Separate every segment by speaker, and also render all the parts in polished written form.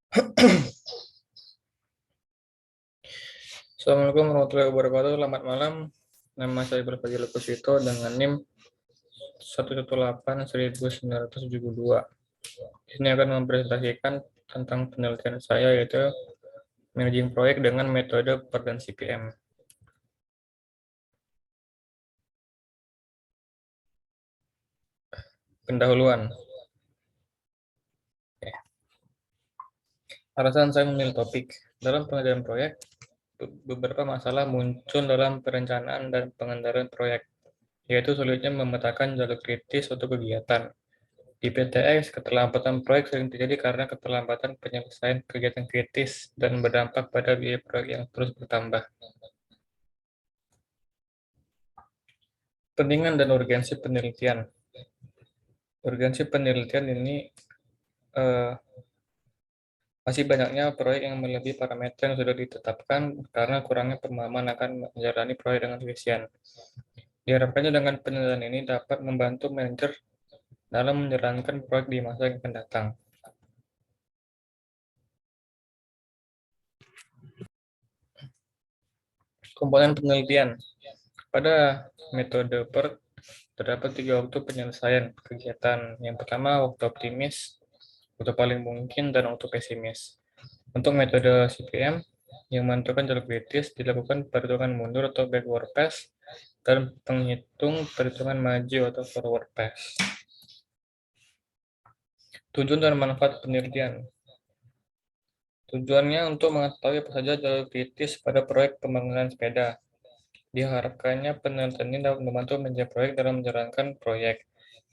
Speaker 1: Assalamualaikum warahmatullahi wabarakatuh. Selamat malam. Nama saya Fadil Kusito dengan NIM 1181972. Ini akan mempresentasikan tentang penelitian saya, yaitu managing proyek dengan metode PER dan CPM. Pendahuluan. Alasan saya memilih topik. Dalam pengerjaan proyek, beberapa masalah muncul dalam perencanaan dan pengendalian proyek, yaitu sulitnya memetakan jalur kritis untuk kegiatan. Di PTX, keterlambatan proyek sering terjadi karena keterlambatan penyelesaian kegiatan kritis dan berdampak pada biaya proyek yang terus bertambah. Pentingan dan urgensi penelitian. Urgensi penelitian ini masih banyaknya proyek yang melebihi parameter yang sudah ditetapkan karena kurangnya pemahaman akan menjalani proyek dengan efisien. Diharapkannya dengan penelitian ini dapat membantu manajer dalam menjalankan proyek di masa yang akan datang. Komponen penelitian. Pada metode PER terdapat 3 waktu penyelesaian kegiatan. Yang pertama, waktu optimis, waktu paling mungkin, dan waktu pesimis. Untuk metode CPM, yang menentukan jalur kritis dilakukan perhitungan mundur atau backward pass dan penghitung perhitungan maju atau forward pass. Tujuan dan manfaat penelitian. Tujuannya untuk mengetahui apa saja jalur kritis pada proyek pembangunan sepeda. Diharapkannya penelitian ini dapat membantu manajer proyek dalam menjalankan proyek,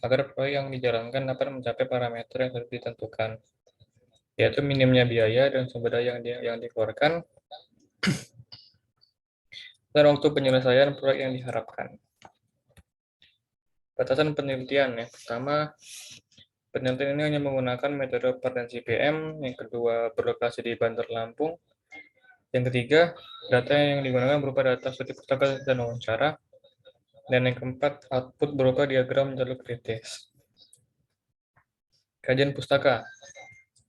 Speaker 1: agar proyek yang dijalankan dapat mencapai parameter yang sudah ditentukan, yaitu minimnya biaya dan sumber daya yang dikeluarkan, dan waktu penyelesaian proyek yang diharapkan. Batasan penelitian. Yang pertama, penelitian ini hanya menggunakan metode PER dan CPM. Yang kedua, berlokasi di Bandar Lampung. Yang ketiga, data yang digunakan berupa data studi pustaka dan wawancara. Dan yang keempat, output berupa diagram jalur kritis. Kajian pustaka,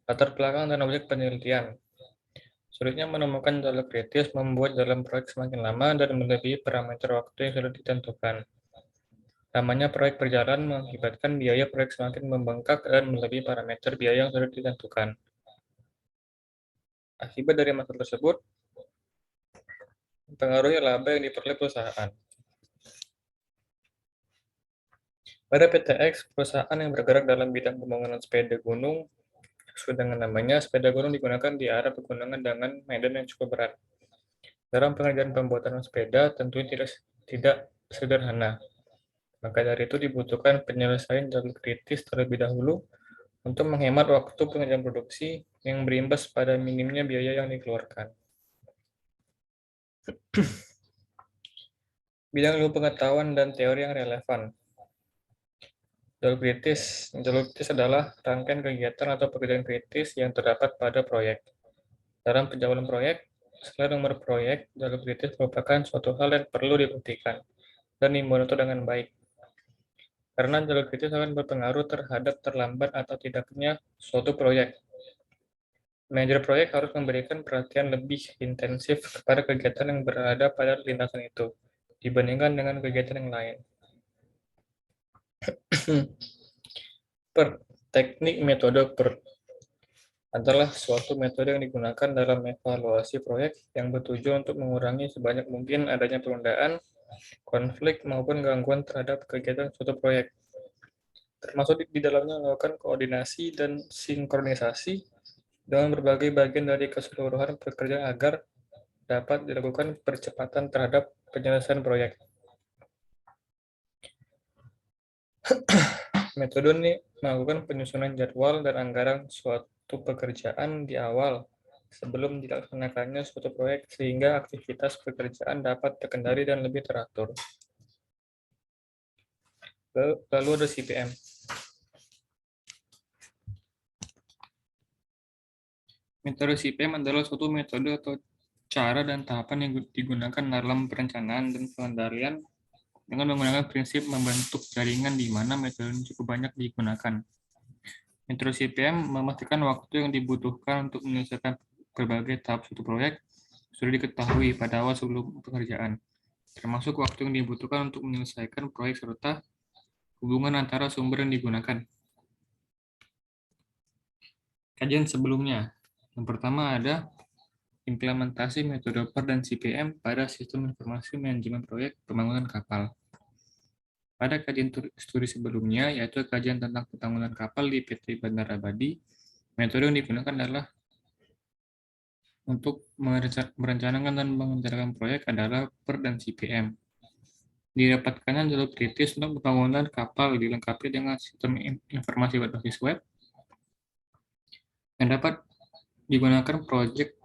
Speaker 1: latar belakang dan objek penelitian. Sulitnya menemukan jalur kritis membuat dalam proyek semakin lama dan melebihi parameter waktu yang sudah ditentukan. Lamanya proyek berjalan mengakibatkan biaya proyek semakin membengkak dan melebihi parameter biaya yang sudah ditentukan. Akibat dari masalah tersebut, mempengaruhi laba yang diperoleh perusahaan. Pada PTX, perusahaan yang bergerak dalam bidang pembangunan sepeda gunung, sesuai dengan namanya, sepeda gunung digunakan di area pegunungan dengan medan yang cukup berat. Dalam pengerjaan pembuatan sepeda tentunya tidak sederhana. Maka dari itu dibutuhkan penyelesaian jalur kritis terlebih dahulu untuk menghemat waktu pengerjaan produksi yang berimbas pada minimnya biaya yang dikeluarkan. Bidang ilmu pengetahuan dan teori yang relevan. Jalur kritis. Jalur kritis adalah rangkaian kegiatan atau pekerjaan kritis yang terdapat pada proyek. Dalam penjabaran proyek, selain nomor proyek, jalur kritis merupakan suatu hal yang perlu diperhatikan dan dimonitor dengan baik. Karena jalur kritis akan berpengaruh terhadap terlambat atau tidaknya suatu proyek. Manajer proyek harus memberikan perhatian lebih intensif kepada kegiatan yang berada pada lintasan itu, dibandingkan dengan kegiatan yang lain. PER, teknik metode PER, adalah suatu metode yang digunakan dalam evaluasi proyek yang bertujuan untuk mengurangi sebanyak mungkin adanya penundaan, konflik, maupun gangguan terhadap kegiatan suatu proyek. Termasuk di dalamnya melakukan koordinasi dan sinkronisasi dengan berbagai bagian dari keseluruhan pekerjaan agar dapat dilakukan percepatan terhadap penyelesaian proyek. Metode ini melakukan penyusunan jadwal dan anggaran suatu pekerjaan di awal sebelum dilaksanakannya suatu proyek sehingga aktivitas pekerjaan dapat terkendali dan lebih teratur. Lalu ada CPM. Metode CPM adalah suatu metode atau cara dan tahapan yang digunakan dalam perencanaan dan pengendalian dengan menggunakan prinsip membentuk jaringan di mana metode ini cukup banyak digunakan. Metode CPM memastikan waktu yang dibutuhkan untuk menyelesaikan berbagai tahap suatu proyek sudah diketahui pada awal sebelum pengerjaan, termasuk waktu yang dibutuhkan untuk menyelesaikan proyek serta hubungan antara sumber yang digunakan. Kajian sebelumnya. Yang pertama ada implementasi metode PER dan CPM pada sistem informasi manajemen proyek pembangunan kapal. Pada kajian studi sebelumnya, yaitu kajian tentang pembangunan kapal di PT Bandara Abadi, metode yang digunakan adalah untuk merencanakan dan mengerjakan proyek adalah PER dan CPM. Didapatkannya jalur kritis untuk pembangunan kapal dilengkapi dengan sistem informasi berbasis web yang dapat digunakan project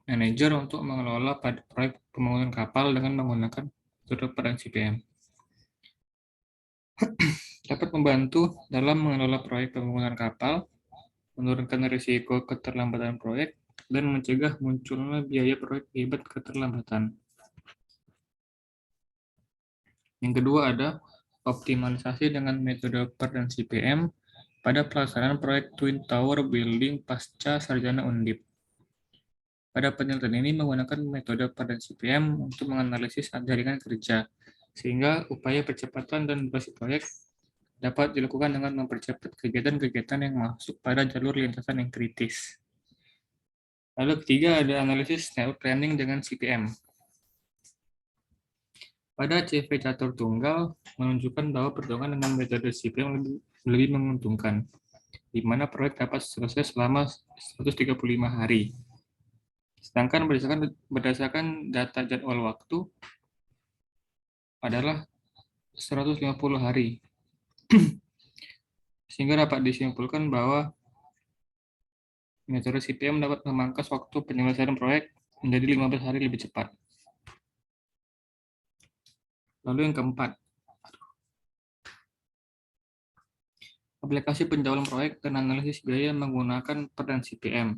Speaker 1: manager untuk mengelola proyek pembangunan kapal dengan menggunakan metode PER dan CPM. Dapat membantu dalam mengelola proyek pembangunan kapal, menurunkan risiko keterlambatan proyek, dan mencegah munculnya biaya proyek akibat keterlambatan. Yang kedua ada optimalisasi dengan metode PER dan CPM pada pelaksanaan proyek Twin Tower Building pasca sarjana Undip. Pada penelitian ini menggunakan metode PER dan CPM untuk menganalisis jaringan kerja, sehingga upaya percepatan dan durasi proyek dapat dilakukan dengan mempercepat kegiatan-kegiatan yang masuk pada jalur lintasan yang kritis. Lalu ketiga ada analisis network planning dengan CPM. Pada CV catur tunggal menunjukkan bahwa perjuangan dengan metode CPM lebih menguntungkan, di mana proyek dapat selesai selama 135 hari. Sedangkan berdasarkan data jadwal waktu adalah 150 hari. Sehingga dapat disimpulkan bahwa metode CPM dapat memangkas waktu penyelesaian proyek menjadi 15 hari lebih cepat. Lalu yang keempat, aplikasi penjualan proyek dan analisis biaya menggunakan PER dan CPM.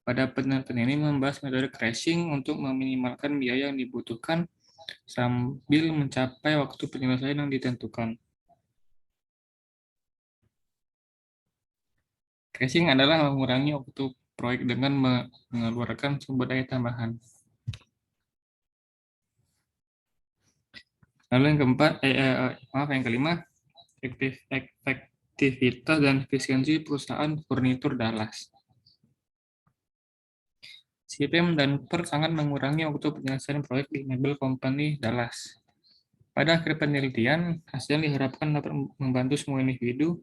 Speaker 1: Pada penelitian ini membahas metode crashing untuk meminimalkan biaya yang dibutuhkan sambil mencapai waktu penyelesaian yang ditentukan. Crashing adalah mengurangi waktu proyek dengan mengeluarkan sumber daya tambahan. Lalu yang kelima, efektivitas dan efisiensi perusahaan furnitur Dallas. CPM dan PER sangat mengurangi waktu penyelesaian proyek di mebel company Dallas. Pada akhir penelitian, hasil diharapkan dapat membantu semua individu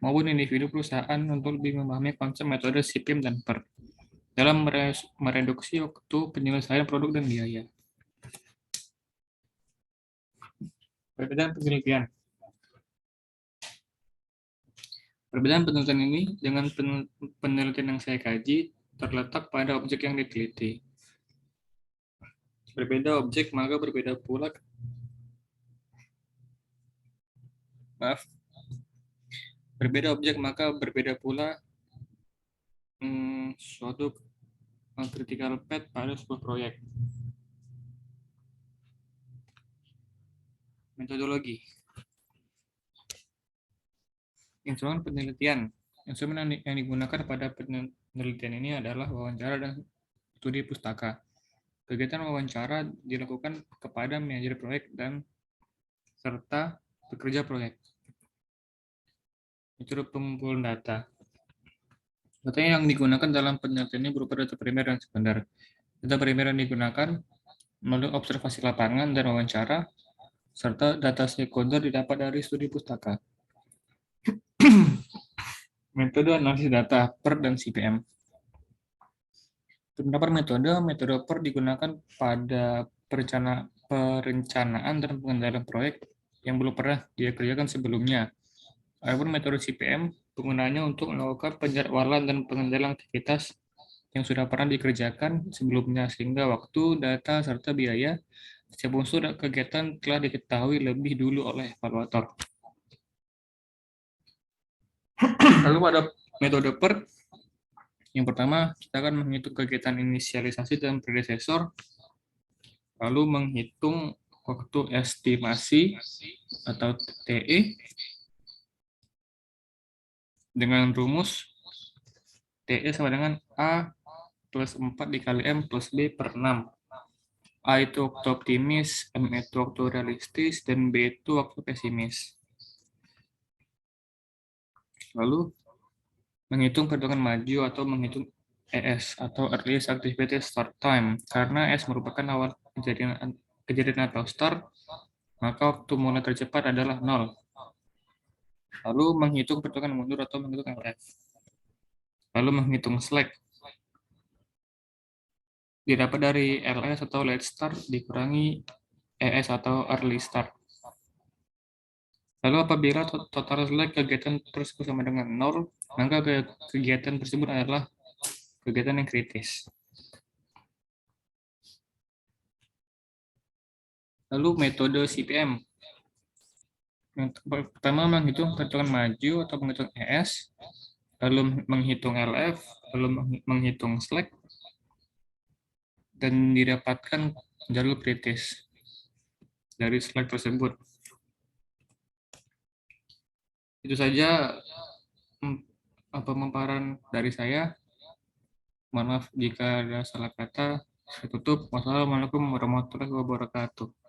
Speaker 1: maupun individu perusahaan untuk lebih memahami konsep metode CPM dan PER dalam mereduksi waktu penyelesaian produk dan biaya. Perbedaan penelitian. Perbedaan penelitian ini dengan penelitian yang saya kaji terletak pada objek yang diteliti. Berbeda objek, maka berbeda pula berbeda objek, maka berbeda pula suatu critical path pada sebuah proyek. Metodologi. Instrumen penelitian. Instrumen yang digunakan pada penelitian ini adalah wawancara dan studi pustaka. Kegiatan wawancara dilakukan kepada manajer proyek dan serta pekerja proyek. Metode pengumpulan data. Data yang digunakan dalam penelitian ini berupa data primer dan sekunder. Data primer yang digunakan melalui observasi lapangan dan wawancara, serta data sekunder didapat dari studi pustaka. Metode analisis data PER dan CPM. Beberapa metode PER digunakan pada perencanaan dan pengendalian proyek yang belum pernah dikerjakan sebelumnya. Adapun metode CPM penggunaannya untuk melakukan penjadwalan dan pengendalian aktivitas yang sudah pernah dikerjakan sebelumnya, sehingga waktu, data, serta biaya setiap unsur kegiatan telah diketahui lebih dulu oleh evaluator. Lalu pada metode PER, yang pertama kita akan menghitung kegiatan inisialisasi dan predesesor, lalu menghitung waktu estimasi atau TE, dengan rumus TE sama dengan A plus 4 dikali M plus B per 6. A itu waktu optimis, M itu waktu realistis, dan B itu waktu pesimis. Lalu, menghitung perhitungan maju atau menghitung ES atau earliest activity start time. Karena S merupakan awal kejadian atau start, maka waktu mulai tercepat adalah 0. Lalu menghitung perhitungan mundur atau menghitung LF. Lalu menghitung slack. Didapat dari LS atau late start dikurangi ES atau early start. Lalu apabila total slack kegiatan tersebut sama dengan 0, maka kegiatan tersebut adalah kegiatan yang kritis. Lalu metode CPM. Yang pertama menghitung perhitungan maju atau menghitung ES, lalu menghitung LF, lalu menghitung slack, dan didapatkan jalur kritis dari slack tersebut. Itu saja pemaparan dari saya. Mohon maaf jika ada salah kata. Saya tutup. Wassalamualaikum warahmatullahi wabarakatuh.